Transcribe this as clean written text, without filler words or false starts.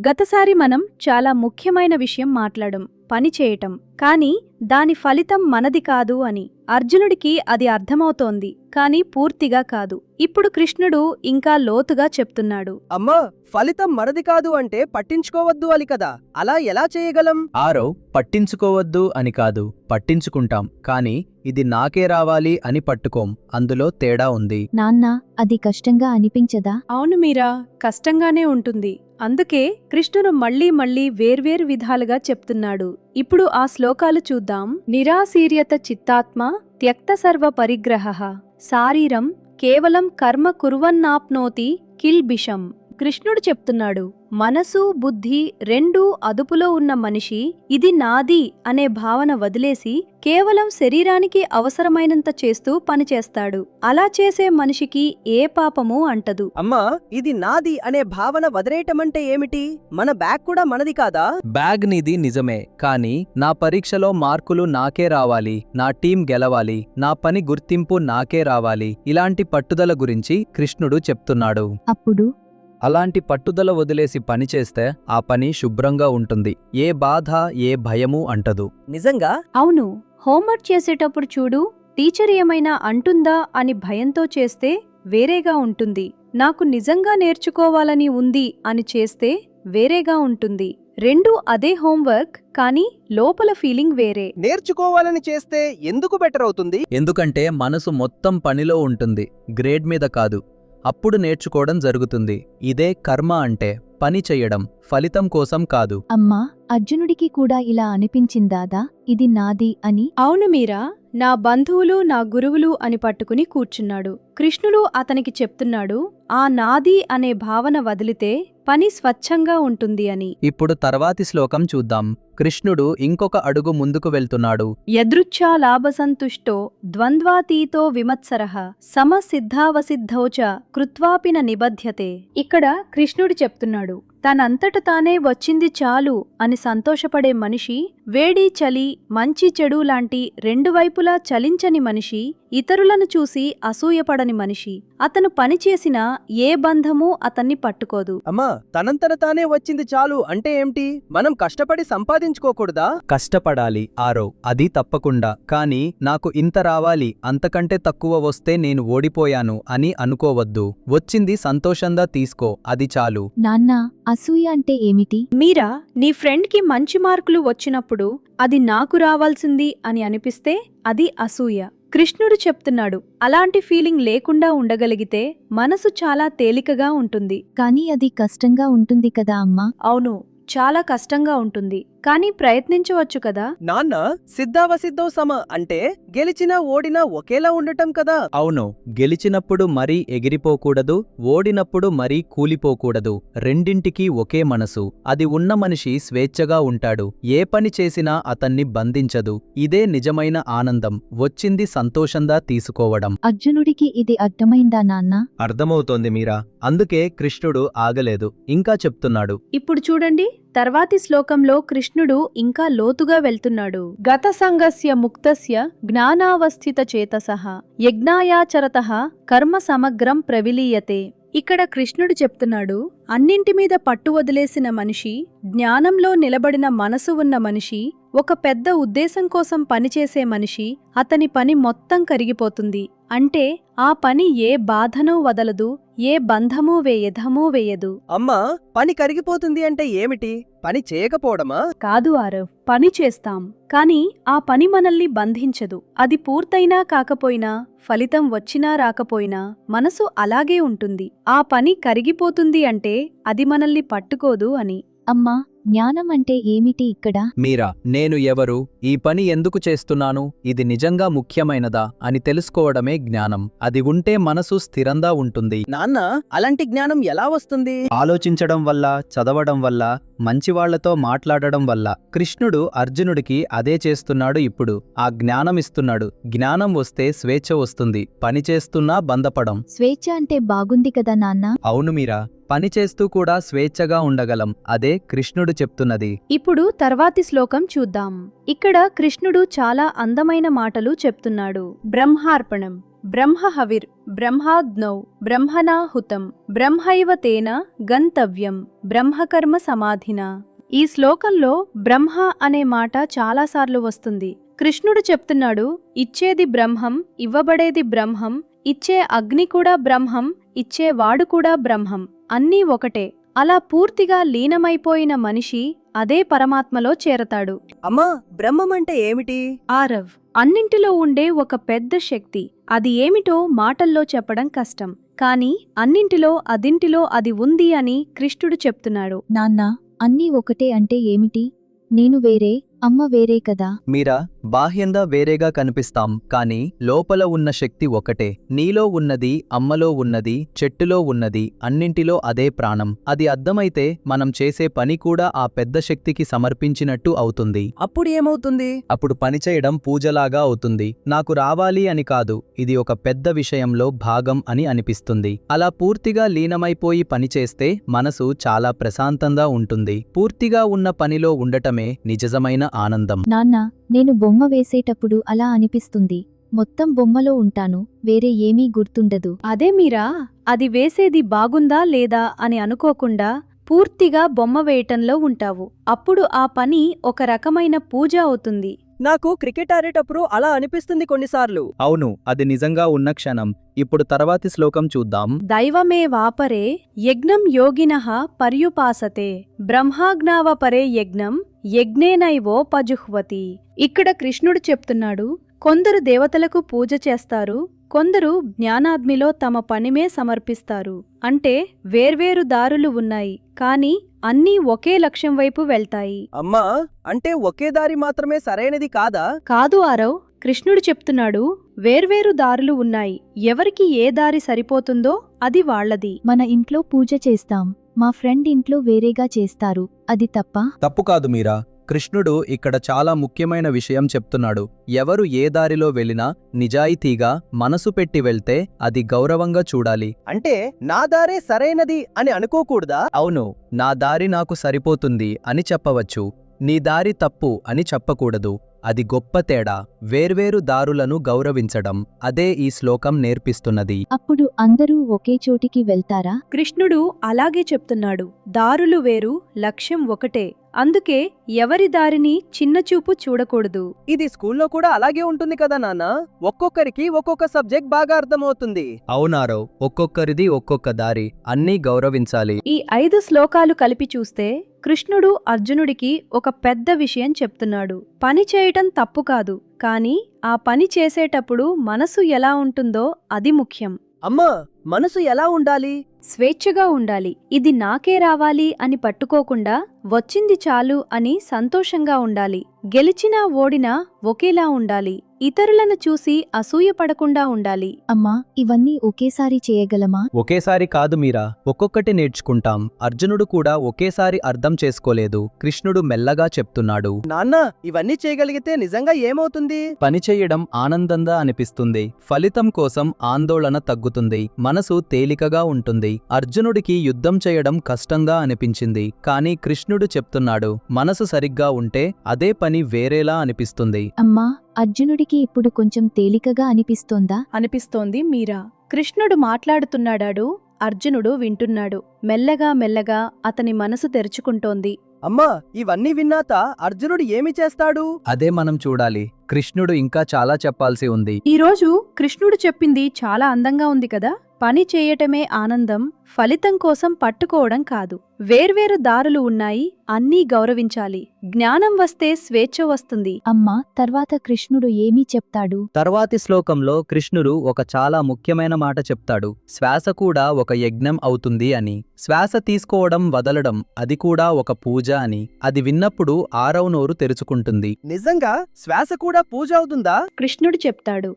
గతసారి మనం చాలా ముఖ్యమైన విషయం మాట్లాడాం, పని చేయటం. కానీ దాని ఫలితం మనది కాదు అని. అర్జునుడికి అది అర్థమవుతోంది, కాని పూర్తిగా కాదు. ఇప్పుడు కృష్ణుడు ఇంకా లోతుగా చెప్తున్నాడు. అమ్మా, ఫలితం మనది కాదు అంటే పట్టించుకోవద్దు అని కదా, అలా ఎలా చేయగలం? ఆరో, పట్టించుకోవద్దు అని కాదు, పట్టించుకుంటాం. కాని ఇది నాకే రావాలి అని పట్టుకోం. అందులో తేడా ఉంది. నాన్నా, అది కష్టంగా అనిపించదా? అవును మీరా, కష్టంగానే ఉంటుంది. అందుకే కృష్ణుడు మళ్లీ మళ్లీ వేర్వేరు విధాలుగా చెప్తున్నాడు. ఇప్పుడు ఆ శ్లోకాలు చూద్దాం. నిరాశీర్యత చిత్తాత్మ త్యక్త సర్వ పరిగ్రహః శారీరం కేవలం కర్మ కుర్వన్నాప్నోతి కిల్బిషం. కృష్ణుడు చెప్తున్నాడు, మనసు బుద్ధి రెండూ అదుపులో ఉన్న మనిషి ఇది నాది అనే భావన వదిలేసి కేవలం శరీరానికి అవసరమైనంత చేస్తూ పనిచేస్తాడు. అలా చేసే మనిషికి ఏ పాపమూ అంటదు. అమ్మా, ఇది నాది అనే భావన వదిలేయటమంటే ఏమిటి? మన బ్యాగ్ కూడా మనది కాదా? బ్యాగ్ నీది నిజమే, కాని నా పరీక్షలో మార్కులు నాకే రావాలి, నా టీం గెలవాలి, నా పని గుర్తింపు నాకే రావాలి. ఇలాంటి పట్టుదల గురించి కృష్ణుడు చెప్తున్నాడు. అప్పుడు అలాంటి పట్టుదల వదిలేసి పనిచేస్తే ఆ పని శుభ్రంగా ఉంటుంది. ఏ బాధ ఏ భయమూ అంటదు. నిజంగా? అవును, హోంవర్క్ చేసేటప్పుడు చూడు, టీచర్ ఏమైనా అంటుందా అని భయంతో చేస్తే వేరేగా ఉంటుంది. నాకు నిజంగా నేర్చుకోవాలని ఉంది అని చేస్తే వేరేగా ఉంటుంది. రెండూ అదే హోంవర్క్, కానీ లోపల ఫీలింగ్ వేరే. నేర్చుకోవాలని చేస్తే ఎందుకు బెటర్ అవుతుంది? ఎందుకంటే మనసు మొత్తం పనిలో ఉంటుంది, గ్రేడ్ మీద కాదు. అప్పుడు నేర్చుకోవడం జరుగుతుంది. ఇదే కర్మ అంటే, పని చెయ్యడం, ఫలితం కోసం కాదు. అమ్మా, అర్జునుడికి కూడా ఇలా అనిపించిందాదా ఇది నాది అని? అవును మీరా, నా బంధువులు నా గురువులు అని పట్టుకుని కూర్చున్నాడు. కృష్ణుడు అతనికి చెప్తున్నాడు, ఆ నాది అనే భావన వదిలితే పని స్వచ్ఛంగా ఉంటుంది అని. ఇప్పుడు తర్వాతి శ్లోకం చూద్దాం. కృష్ణుడు ఇంకొక అడుగు ముందుకు వెళ్తున్నాడు. యదృచ్ఛా లాభసంతుష్టో ద్వంద్వాతీతో విమత్సరః సమసిద్ధావసిద్ధౌ చ కృత్వాపిన నిబధ్యతే. ఇక్కడ కృష్ణుడు చెప్తున్నాడు, తనంతట తానే వచ్చింది చాలు అని సంతోషపడే మనిషి, వేడి చలి మంచి చెడు లాంటి రెండు వైపులా చలించని మనిషి, ఇతరులను చూసి అసూయపడని మనిషి. అతను పనిచేసినా ఏ బంధమూ అతన్ని పట్టుకోదు. అమ్మా, తనంతట తానే వచ్చింది చాలు అంటే ఏమిటి? మనం కష్టపడి సంపాదించుకోకూడదా? కష్టపడాలి ఆరో, అది తప్పకుండా. కాని నాకు ఇంత రావాలి, అంతకంటే తక్కువ వస్తే నేను ఓడిపోయాను అని అనుకోవద్దు. వచ్చింది సంతోషంగా తీసుకో, అది చాలు. నాన్నా, అసూయ అంటే ఏమిటి? మీరా, నీ ఫ్రెండ్కి మంచి మార్కులు వచ్చినప్పుడు అది నాకు రావాల్సింది అని అనిపిస్తే అది అసూయ. కృష్ణుడు చెప్తున్నాడు, అలాంటి ఫీలింగ్ లేకుండా ఉండగలిగితే మనసు చాలా తేలికగా ఉంటుంది. కానీ అది కష్టంగా ఉంటుంది కదా అమ్మా? అవును, చాలా కష్టంగా ఉంటుంది, కానీ ప్రయత్నించవచ్చు కదా. నాన్న, సిద్ధావసిద్ధౌ సమ అంటే గెలిచినా ఓడినా ఒకేలా ఉండటం కదా? అవును, గెలిచినప్పుడు మరీ ఎగిరిపోకూడదు, ఓడినప్పుడు మరీ కూలిపోకూడదు. రెండింటికీ ఒకే మనసు. అది ఉన్న మనిషి స్వేచ్ఛగా ఉంటాడు. ఏ పని చేసినా అతన్ని బంధించదు. ఇదే నిజమైన ఆనందం. వచ్చింది సంతోషంగా తీసుకోవడం. అర్జునుడికి ఇది అర్థమైందా నాన్నా? అర్థమవుతోంది మీరా, అందుకే కృష్ణుడు ఆగలేదు, ఇంకా చెప్తున్నాడు. ఇప్పుడు చూడండి, తర్వాతి శ్లోకంలో కృష్ణుడు ఇంకా లోతుగా వెళ్తున్నాడు. గత సంగస్య ముక్తస్య జ్ఞానావస్థిత చేతసః యజ్ఞాయాచరతః కర్మ సమగ్రం ప్రవిలీయతే. ఇక్కడ కృష్ణుడు చెప్తున్నాడు, అన్నింటి మీద పట్టు వదిలేసిన మనిషి, జ్ఞానంలో నిలబడిన మనసు ఉన్న మనిషి, ఒక పెద్ద ఉద్దేశం కోసం పనిచేసే మనిషి, అతని పని మొత్తం కరిగిపోతుంది. అంటే ఆ పని ఏ బాధనూ వదలదు, ఏ బంధమూ వేయదు. అమ్మా, పని కరిగిపోతుంది అంటే ఏమిటి? పని చేయకపోవడమా? కాదు ఆరవ్, పని చేస్తాం, కాని ఆ పని మనల్ని బంధించదు. అది పూర్తయినా కాకపోయినా, ఫలితం వచ్చినా రాకపోయినా మనసు అలాగే ఉంటుంది. ఆ పని కరిగిపోతుంది అంటే అది మనల్ని పట్టుకోదు అని. అమ్మా, జ్ఞానం అంటే ఏమిటి ఇక్కడ? మీరా, నేను ఎవరు, ఈ పని ఎందుకు చేస్తున్నాను, ఇది నిజంగా ముఖ్యమైనదా అని తెలుసుకోవడమే జ్ఞానం. అది ఉంటే మనసు స్థిరంగా ఉంటుంది. నాన్న, అలాంటి జ్ఞానం ఎలా వస్తుంది? ఆలోచించడం వల్ల, చదవడం వల్ల, మంచివాళ్లతో మాట్లాడడం వల్ల. కృష్ణుడు అర్జునుడికి అదే చేస్తున్నాడు. ఇప్పుడు ఆ జ్ఞానమిస్తున్నాడు. జ్ఞానం వస్తే స్వేచ్ఛ వస్తుంది. పనిచేస్తున్నా బంధపడం. స్వేచ్ఛ అంటే బాగుంది కదా నాన్నా? అవును మీరా, పనిచేస్తూ కూడా స్వేచ్ఛగా ఉండగలం. అదే కృష్ణుడు చెప్తున్నది. ఇప్పుడు తర్వాతి శ్లోకం చూద్దాం. ఇక్కడ కృష్ణుడు చాలా అందమైన మాటలు చెప్తున్నాడు. బ్రహ్మార్పణం, బ్రహ్మహవిర్, బ్రహ్మాగ్నౌ, బ్రహ్మణాహుతం, బ్రహ్మైవ తేన గంతవ్యం, బ్రహ్మకర్మ సమాధినా. ఈ శ్లోకంలో బ్రహ్మ అనే మాట చాలాసార్లు వస్తుంది. కృష్ణుడు చెప్తున్నాడు, ఇచ్చేది బ్రహ్మం, ఇవ్వబడేది బ్రహ్మం, ఇచ్చే అగ్ని కూడా బ్రహ్మం, ఇచ్చేవాడు కూడా బ్రహ్మం, అన్నీ ఒకటే. అలా పూర్తిగా లీనమైపోయిన మనిషి అదే పరమాత్మలో చేరతాడు. అమ్మా, బ్రహ్మం అంటే ఏమిటి? ఆరవ్, అన్నింటిలో ఉండే ఒక పెద్ద శక్తి. అది ఏమిటో మాటల్లో చెప్పడం కష్టం, కానీ అన్నింటిలో అదింటిలో అది ఉంది అని కృష్ణుడు చెప్తున్నాడు. నాన్నా, అన్నీ ఒకటే అంటే ఏమిటి? నేను వేరే, అమ్మ వేరే కదా. మీరా, బాహ్యంగా వేరేగా కనిపిస్తాం, కానీ లోపల ఉన్న శక్తి ఒకటే. నీలో ఉన్నది, అమ్మలో ఉన్నది, చెట్టులో ఉన్నది, అన్నింటిలో అదే ప్రాణం. అది అర్థమైతే మనం చేసే పని కూడా ఆ పెద్ద శక్తికి సమర్పించినట్టు అవుతుంది. అప్పుడు ఏమవుతుంది? అప్పుడు పనిచేయడం పూజలాగా అవుతుంది. నాకు రావాలి అని కాదు, ఇది ఒక పెద్ద విషయంలో భాగం అని అనిపిస్తుంది. అలా పూర్తిగా లీనమైపోయి పనిచేస్తే మనసు చాలా ప్రశాంతంగా ఉంటుంది. పూర్తిగా ఉన్న పనిలో ఉండటమే నిజమైన ఆనందం. నాన్నా, నేను బొమ్మ వేసేటప్పుడు అలా అనిపిస్తుంది. మొత్తం బొమ్మలో ఉంటాను, వేరే ఏమీ గుర్తుండదు. అదే మీరా, అది వేసేది బాగుందా లేదా అని అనుకోకుండా పూర్తిగా బొమ్మ వేయటంలో ఉంటావు. అప్పుడు ఆ పని ఒక రకమైన పూజ అవుతుంది. నాకు క్రికెట్ ఆడేటప్పుడు అలా అనిపిస్తుంది కొన్నిసార్లు. అవును, అది నిజంగా ఉన్న క్షణం. ఇప్పుడు తర్వాతి శ్లోకం చూద్దాం. దైవమే వాపరే యజ్ఞం యోగినః పర్యుపాసతే, బ్రహ్మాజ్ఞావపరే యజ్ఞం యజ్ఞేనైవోపజుహ్వతి. ఇక్కడ కృష్ణుడు చెప్తున్నాడు, కొందరు దేవతలకు పూజ చేస్తారు, కొందరు జ్ఞానాగ్నిలో తమ పనిమే సమర్పిస్తారు. అంటే వేర్వేరు దారులు ఉన్నాయి, కాని అన్నీ ఒకే లక్ష్యం వైపు వెళ్తాయి. అమ్మా, అంటే ఒకే దారి మాత్రమే సరైనది కాదా? కాదు ఆరవ్, కృష్ణుడు చెప్తున్నాడు, వేర్వేరు దారులు ఉన్నాయి. ఎవరికి ఏ దారి సరిపోతుందో అది వాళ్లది. మన ఇంట్లో పూజ చేస్తాం, మా ఫ్రెండ్ ఇంట్లో వేరేగా చేస్తారు. అది తప్ప? తప్పు కాదు మీరా. కృష్ణుడు ఇక్కడ చాలా ముఖ్యమైన విషయం చెప్తున్నాడు. ఎవరు ఏ దారిలో వెళ్ళినా నిజాయితీగా మనసు పెట్టి వెళ్తే అది గౌరవంగా చూడాలి. అంటే నా దారే సరైనది అని అనుకోకూడదా? అవును, నా దారి నాకు సరిపోతుంది అని చెప్పవచ్చు. నీ దారి తప్పు అని చెప్పకూడదు. అది గొప్ప తేడా. వేర్వేరు దారులను గౌరవించడం, అదే ఈ శ్లోకం నేర్పిస్తున్నది. అప్పుడు అందరూ ఒకే చోటికి వెళ్తారా? కృష్ణుడు అలాగే చెప్తున్నాడు. దారులు వేరు, లక్ష్యం ఒకటే. అందుకే ఎవరి దారిని చిన్నచూపు చూడకూడదు. ఇది స్కూల్లో కూడా అలాగే ఉంటుంది కదా నాన్న? ఒక్కొక్కరికి ఒక్కొక్క సబ్జెక్ట్ బాగా అర్థమవుతుంది. అవునారో, ఒక్కొక్కరిది ఒక్కొక్క దారి, అన్నీ గౌరవించాలి. ఈ 5 శ్లోకాలు కలిపి చూస్తే కృష్ణుడు అర్జునుడికి ఒక పెద్ద విషయం చెప్తున్నాడు. పని చేయటం తప్పు కాదు, కానీ ఆ పని చేసేటప్పుడు మనసు ఎలా ఉంటుందో అది ముఖ్యం. అమ్మా, మనసు ఎలా ఉండాలి? స్వేచ్ఛగా ఉండాలి. ఇది నాకే రావాలి అని పట్టుకోకుండా వచ్చింది చాలు అని సంతోషంగా ఉండాలి. గెలిచినా ఓడినా ఒకేలా ఉండాలి. ఇతరులను చూసి అసూయపడకుండా ఉండాలి. అమ్మా, ఇవన్నీ ఒకేసారి చేయగలమా? ఒకేసారి కాదు మీరా, ఒక్కొక్కటి నేర్చుకుంటాం. అర్జునుడు కూడా ఒకేసారి అర్థం చేసుకోలేదు. కృష్ణుడు మెల్లగా చెప్తున్నాడు, నాన్న, ఇవన్నీ చేయగలిగితే నిజంగా ఏమవుతుంది? పనిచెయ్యడం ఆనందంగా అనిపిస్తుంది. ఫలితం కోసం ఆందోళన తగ్గుతుంది. మనసు తేలికగా ఉంటుంది. అర్జునుడికి యుద్ధం చేయడం కష్టంగా అనిపించింది, కానీ కృష్ణుడు చెప్తున్నాడు, మనసు సరిగ్గా ఉంటే అదే పని వేరేలా అనిపిస్తుంది. అమ్మా, అర్జునుడికి ఇప్పుడు కొంచెం తేలికగా అనిపిస్తోందా? అనిపిస్తోంది మీరా. కృష్ణుడు మాట్లాడుతున్నాడాడు, అర్జునుడు వింటున్నాడు. మెల్లగా మెల్లగా అతని మనసు తెరుచుకుంటోంది. అమ్మా, ఇవన్నీ విన్నాత అర్జునుడు ఏమి చేస్తాడు? అదే మనం చూడాలి. కృష్ణుడు ఇంకా చాలా చెప్పాల్సి ఉంది. ఈరోజు కృష్ణుడు చెప్పింది చాలా అందంగా ఉంది కదా. పని చేయటమే ఆనందం, ఫలితం కోసం పట్టుకోవడం కాదు. వేర్వేరు దారులు ఉన్నాయి, అన్నీ గౌరవించాలి. జ్ఞానం వస్తే స్వేచ్ఛ వస్తుంది. అమ్మా, తర్వాత కృష్ణుడు ఏమీ చెప్తాడు? తర్వాతి శ్లోకంలో కృష్ణుడు ఒక చాలా ముఖ్యమైన మాట చెప్తాడు. శ్వాస కూడా ఒక యజ్ఞం అవుతుంది అని. శ్వాస తీసుకోవడం, వదలడం, అది కూడా ఒక పూజ అని. అది విన్నప్పుడు ఆరవ నోరు తెరుచుకుంటుంది. నిజంగా శ్వాస కూడా పూజ అవుతుందా? కృష్ణుడు చెప్తాడు,